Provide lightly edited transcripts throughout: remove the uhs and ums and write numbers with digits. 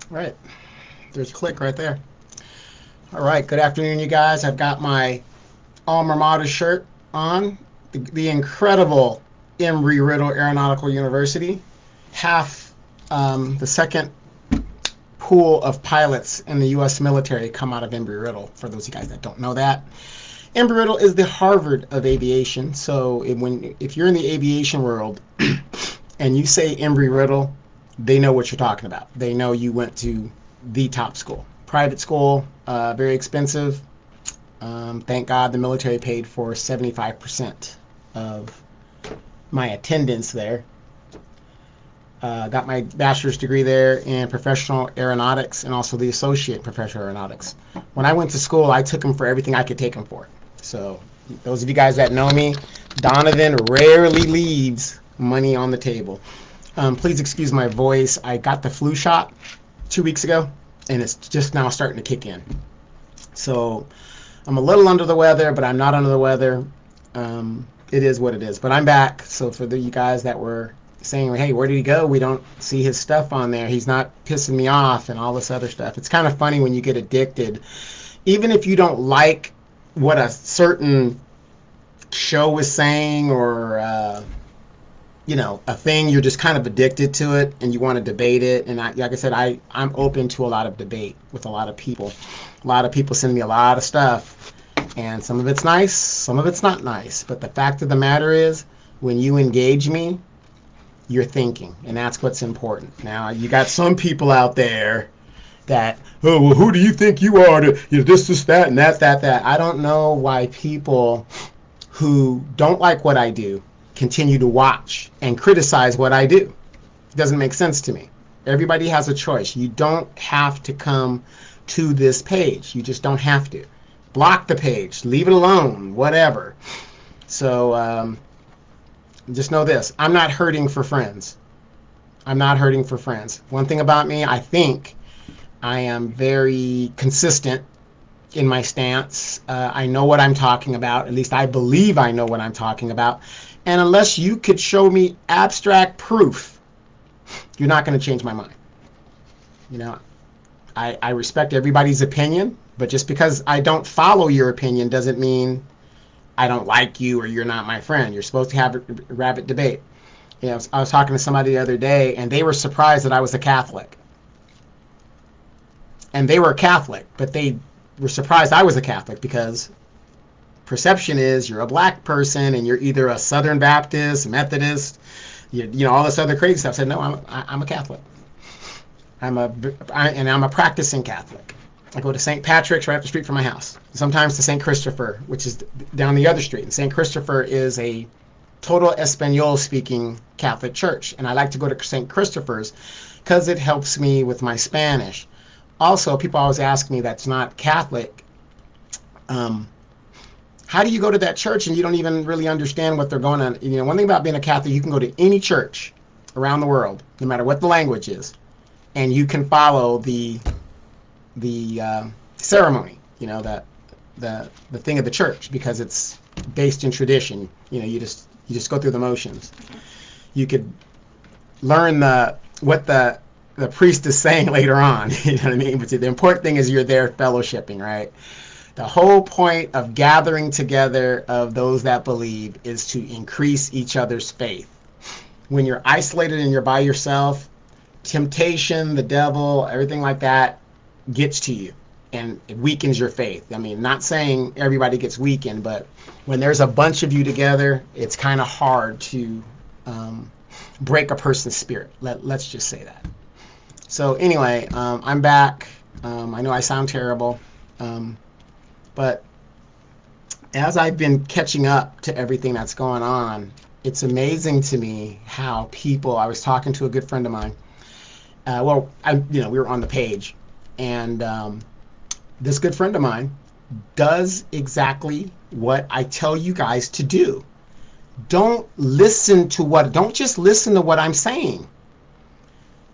Right. There's a click right there. All right. Good afternoon, you guys. I've got my alma mater shirt on. The incredible Embry-Riddle Aeronautical University. Half the second pool of pilots in the U.S. military come out of Embry-Riddle, for those of you guys that don't know that. Embry-Riddle is the Harvard of aviation. So if you're in the aviation world and you say Embry-Riddle, they know what you're talking about. They know you went to the top school. Private school, very expensive. Thank God the military paid for 75% of my attendance there. Got my bachelor's degree there in professional aeronautics and also the associate in professional aeronautics. When I went to school, I took them for everything I could take them for. So those of you guys that know me, Donovan rarely leaves money on the table. Please excuse my voice. I got the flu shot 2 weeks ago, and it's just now starting to kick in. So I'm a little under the weather, but I'm not under the weather. It is what it is. But I'm back. So for you guys that were saying, hey, where did he go? We don't see his stuff on there. He's not pissing me off and all this other stuff. It's kind of funny when you get addicted. Even if you don't like what a certain show is saying or a thing, you're just kind of addicted to it and you want to debate it. And like I said, I'm open to a lot of debate with a lot of people. A lot of people send me a lot of stuff, and some of it's nice, some of it's not nice. But the fact of the matter is, when you engage me, you're thinking, and that's what's important. Now, you got some people out there that, oh, well, who do you think you are to, this, that, and that. I don't know why people who don't like what I do continue to watch and criticize what I do. It doesn't make sense to me. Everybody has a choice. You don't have to come to this page. You just don't have to. Block the page. Leave it alone. Whatever. So just know this. I'm not hurting for friends. I'm not hurting for friends. One thing about me, I think I am very consistent in my stance. I know what I'm talking about. At least I believe I know what I'm talking about. And unless you could show me abstract proof, you're not going to change my mind. You know, I respect everybody's opinion, but just because I don't follow your opinion doesn't mean I don't like you or you're not my friend. You're supposed to have a rabbit debate. I was talking to somebody the other day, and they were surprised that I was a Catholic. And they were a Catholic, but they were surprised I was a Catholic because perception is you're a black person and you're either a Southern Baptist, Methodist, all this other crazy stuff. I said, no, I'm a Catholic. I'm a practicing Catholic. I go to St. Patrick's right up the street from my house. Sometimes to St. Christopher, which is down the other street. And St. Christopher is a total Espanol-speaking Catholic church. And I like to go to St. Christopher's because it helps me with my Spanish. Also, people always ask me that's not Catholic. How do you go to that church and you don't even really understand what they're going on? One thing about being a Catholic, you can go to any church around the world, no matter what the language is, and you can follow the ceremony, that the thing of the church, because it's based in tradition. You just go through the motions. You could learn what the priest is saying later on. You know what I mean? But the important thing is you're there fellowshipping, right? The whole point of gathering together of those that believe is to increase each other's faith. When you're isolated and you're by yourself, temptation, the devil, everything like that gets to you and it weakens your faith. I mean, not saying everybody gets weakened, but when there's a bunch of you together, it's kind of hard to break a person's spirit. Let's just say that. So anyway, I'm back. I know I sound terrible, but as I've been catching up to everything that's going on, it's amazing to me how people. I was talking to a good friend of mine. We were on the page, and this good friend of mine does exactly what I tell you guys to do. Don't just listen to what I'm saying.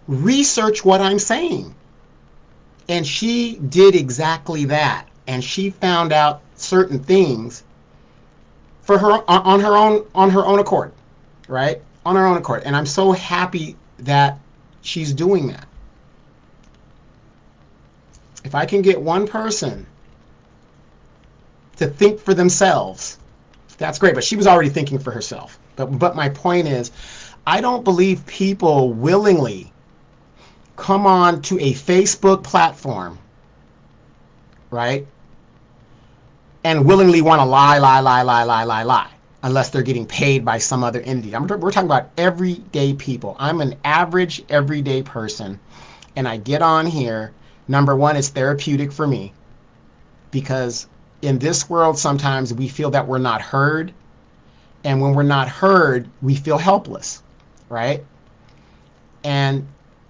Research what I'm saying. And she did exactly that. And she found out certain things for her on her own accord, right? On her own accord. And I'm so happy that she's doing that. If I can get one person to think for themselves, that's great. But she was already thinking for herself. But my point is, I don't believe people willingly come on to a Facebook platform, right, and willingly want to lie, unless they're getting paid by some other entity. We're talking about everyday people. I'm an average everyday person, and I get on here. Number one, it's therapeutic for me, because in this world, sometimes we feel that we're not heard. And when we're not heard, we feel helpless, right? And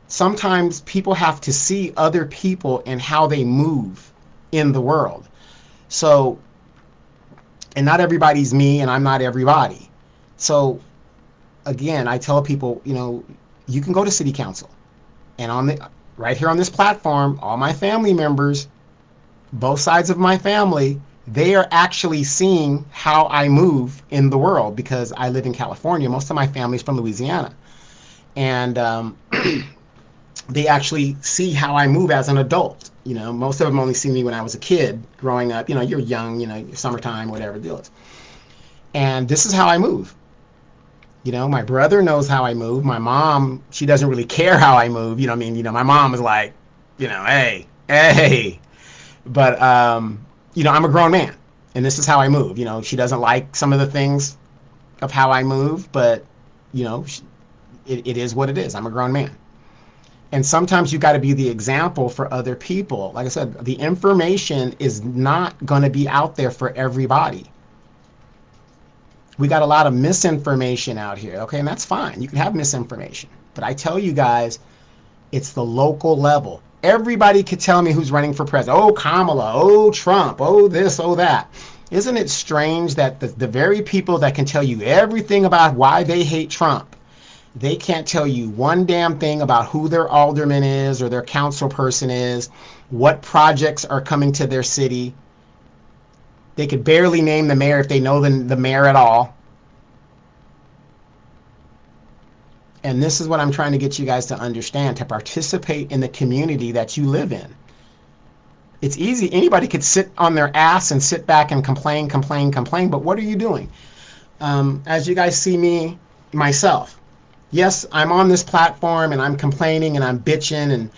sometimes people have to see other people and how they move in the world. So, and not everybody's me, and I'm not everybody. So, again, I tell people, you can go to city council, and right here on this platform, all my family members, both sides of my family, they are actually seeing how I move in the world, because I live in California. Most of my family's from Louisiana. And they actually see how I move as an adult. Most of them only see me when I was a kid growing up. You're young, summertime, whatever the deal is. And this is how I move. My brother knows how I move. My mom, she doesn't really care how I move. My mom is like, hey. But, I'm a grown man, and this is how I move. She doesn't like some of the things of how I move, but, it is what it is. I'm a grown man. And sometimes you got to be the example for other people. Like I said, the information is not going to be out there for everybody. We got a lot of misinformation out here, okay? And that's fine. You can have misinformation. But I tell you guys, it's the local level. Everybody could tell me who's running for president. Oh, Kamala. Oh, Trump. Oh, this, oh, that. Isn't it strange that the very people that can tell you everything about why they hate Trump, they can't tell you one damn thing about who their alderman is or their council person is, what projects are coming to their city. They could barely name the mayor if they know the mayor at all. And this is what I'm trying to get you guys to understand, to participate in the community that you live in. It's easy. Anybody could sit on their ass and sit back and complain, but what are you doing? As you guys see me, myself, yes, I'm on this platform and I'm complaining and I'm bitching and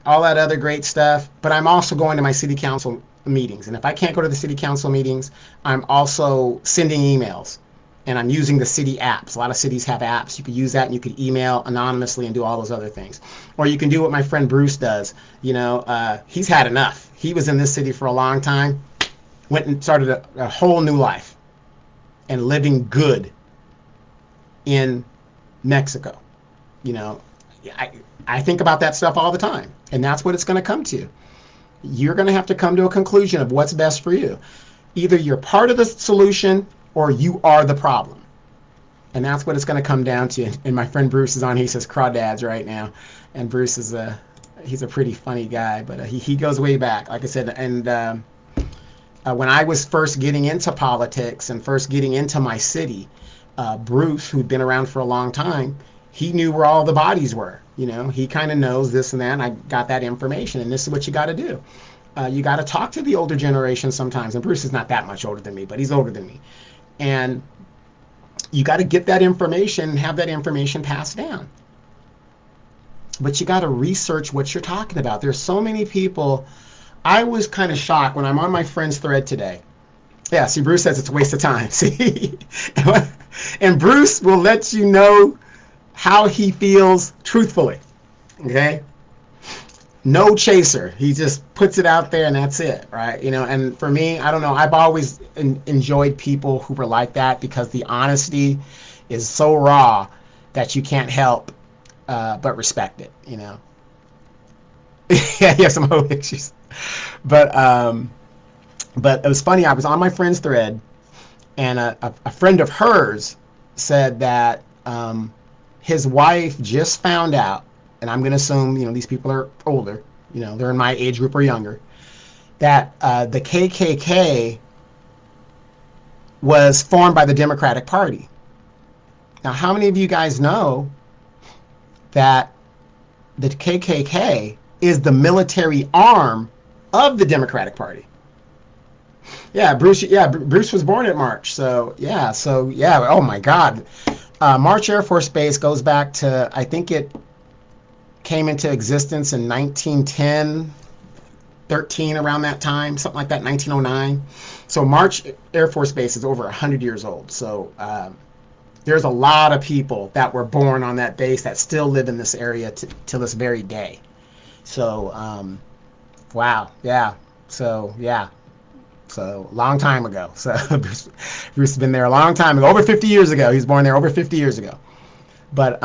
all that other great stuff, but I'm also going to my city council meetings. And if I can't go to the city council meetings, I'm also sending emails, and I'm using the city apps. A lot of cities have apps. You could use that, and you could email anonymously and do all those other things. Or you can do what my friend Bruce does. He's had enough. He was in this city for a long time, went and started a whole new life and living good in Mexico. I think about that stuff all the time, and that's what it's going to come to. You're going to have to come to a conclusion of what's best for you. Either you're part of the solution or you are the problem. And that's what it's going to come down to. And my friend Bruce is on. He says crawdads right now. And Bruce is he's a pretty funny guy, but he goes way back, like I said. And when I was first getting into politics and first getting into my city, Bruce, who'd been around for a long time, he knew where all the bodies were. He kind of knows this and that, and I got that information, and this is what you got to do. You got to talk to the older generation sometimes, and Bruce is not that much older than me, but he's older than me. And you got to get that information and have that information passed down. But you got to research what you're talking about. There's so many people. I was kind of shocked when I'm on my friend's thread today. Yeah, see, Bruce says it's a waste of time. See? And Bruce will let you know how he feels truthfully. Okay? No chaser. He just puts it out there and that's it, right? And for me, I don't know. I've always enjoyed people who were like that, because the honesty is so raw that you can't help but respect it, Yeah, you have some hope issues. But it was funny. I was on my friend's thread, and a friend of hers said that his wife just found out, and I'm going to assume, these people are older, they're in my age group or younger, that the KKK was formed by the Democratic Party. Now, how many of you guys know that the KKK is the military arm of the Democratic Party. Yeah, Bruce. Yeah, Bruce was born in March. So yeah. So yeah. Oh my God. March Air Force Base goes back to, I think it came into existence in 1910, 13, around that time, something like that, 1909. So March Air Force Base is over 100 years old. So there's a lot of people that were born on that base that still live in this area till this very day. So wow, yeah. So yeah. So long time ago. So Bruce has been there a long time ago, over 50 years ago. He was born there over 50 years ago. But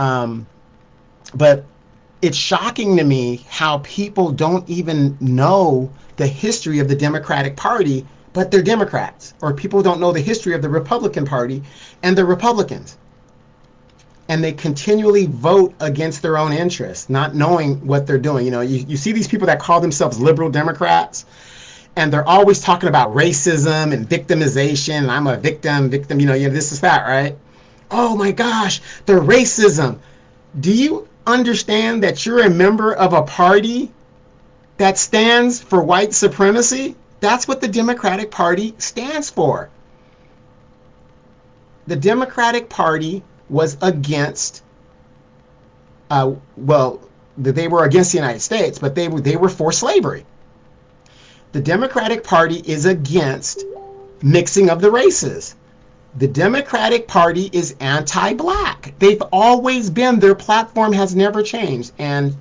it's shocking to me how people don't even know the history of the Democratic Party, but they're Democrats, or people don't know the history of the Republican Party and the Republicans. And they continually vote against their own interests, not knowing what they're doing. You see these people that call themselves liberal Democrats, and they're always talking about racism and victimization. I'm a victim, this is that, right? Oh my gosh, the racism. Do you understand that you're a member of a party that stands for white supremacy? That's what the Democratic Party stands for. The Democratic Party was against, well, they were against the United States, but they were for slavery. The Democratic Party is against mixing of the races. The Democratic Party is anti-black. They've always been. Their platform has never changed. And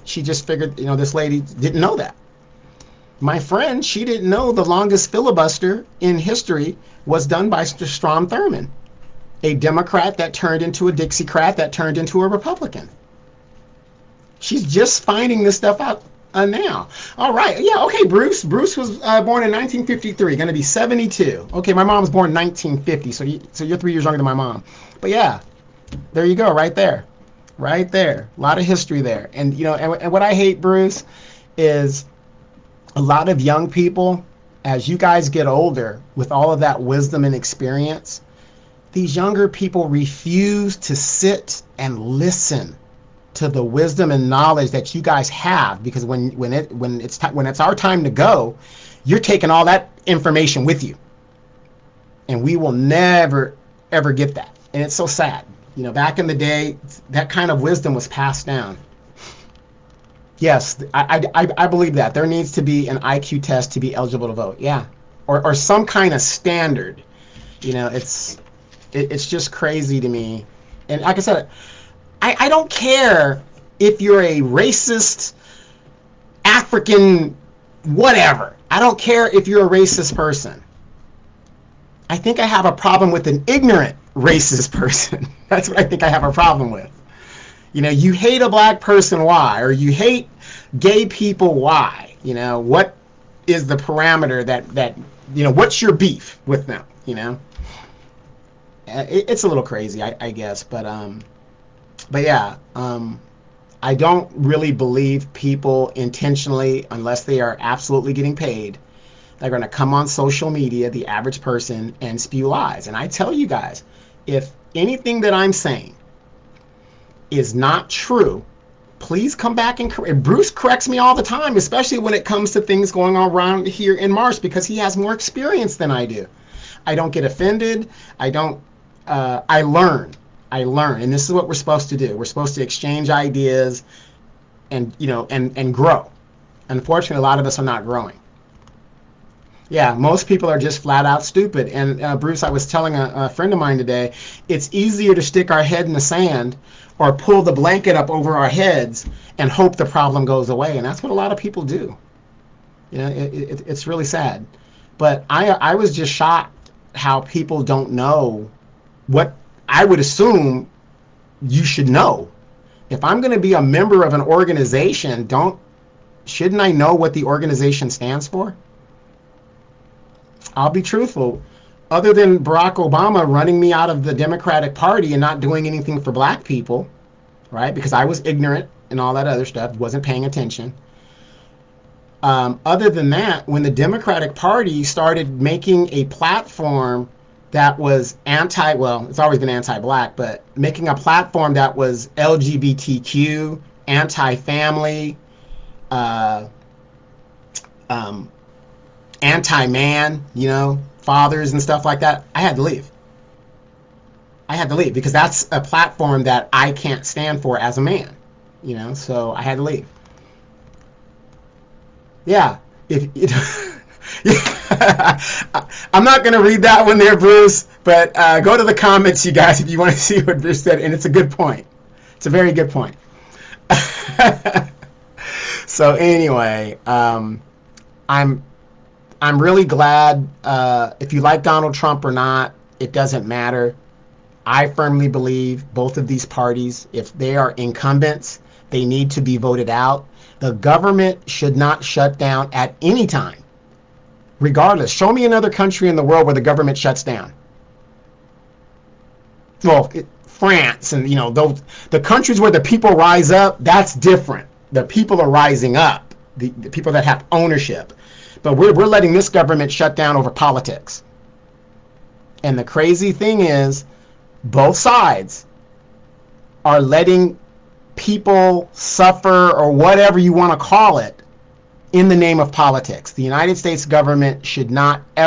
she just figured, this lady didn't know that. My friend, she didn't know the longest filibuster in history was done by Strom Thurmond, a Democrat that turned into a Dixiecrat that turned into a Republican. She's just finding this stuff out now. All right. Yeah. Okay. Bruce was born in 1953, going to be 72. Okay. My mom was born in 1950. So you're 3 years younger than my mom. But yeah, there you go. Right there. Right there. A lot of history there. And, and what I hate, Bruce, is a lot of young people, as you guys get older with all of that wisdom and experience, these younger people refuse to sit and listen to the wisdom and knowledge that you guys have, because when it's our time to go, you're taking all that information with you, and we will never ever get that. And it's so sad. Back in the day, that kind of wisdom was passed down. Yes, I believe that there needs to be an IQ test to be eligible to vote. Yeah, or some kind of standard. It's just crazy to me. And like I said, I don't care if you're a racist African whatever. I don't care if you're a racist person. I think I have a problem with an ignorant racist person. That's what I think I have a problem with. You hate a black person, why? Or you hate gay people, why? What is the parameter that what's your beef with them? It's a little crazy, I guess, but yeah, I don't really believe people intentionally, unless they are absolutely getting paid, they're going to come on social media, the average person, and spew lies. And I tell you guys, if anything that I'm saying is not true, please come back and correct. Bruce corrects me all the time, especially when it comes to things going on around here in March, because he has more experience than I do. I don't get offended. I learn. And this is what we're supposed to do. We're supposed to exchange ideas and grow. Unfortunately, a lot of us are not growing. Yeah, most people are just flat out stupid. And Bruce, I was telling a friend of mine today, it's easier to stick our head in the sand or pull the blanket up over our heads and hope the problem goes away. And that's what a lot of people do. It's really sad. But I was just shocked how people don't know what I would assume you should know. If I'm going to be a member of an organization, shouldn't I know what the organization stands for? I'll be truthful. Other than Barack Obama running me out of the Democratic Party and not doing anything for black people, right? Because I was ignorant and all that other stuff, wasn't paying attention. Other than that, when the Democratic Party started making a platform that was it's always been anti-black, but making a platform that was LGBTQ, anti-family, um, anti-man, fathers and stuff like that, I had to leave. I had to leave because that's a platform that I can't stand for as a man, so I had to leave. Yeah. If yeah. I'm not going to read that one there, Bruce, but go to the comments, you guys, if you want to see what Bruce said, and it's a good point. It's a very good point. So anyway, I'm really glad. If you like Donald Trump or not, it doesn't matter. I firmly believe both of these parties, if they are incumbents, they need to be voted out. The government should not shut down at any time, regardless. Show me another country in the world where the government shuts down. Well, France and the countries where the people rise up, that's different. The people are rising up. The people that have ownership. But we're letting this government shut down over politics. And the crazy thing is, both sides are letting people suffer, or whatever you want to call it, in the name of politics. The United States government should not ever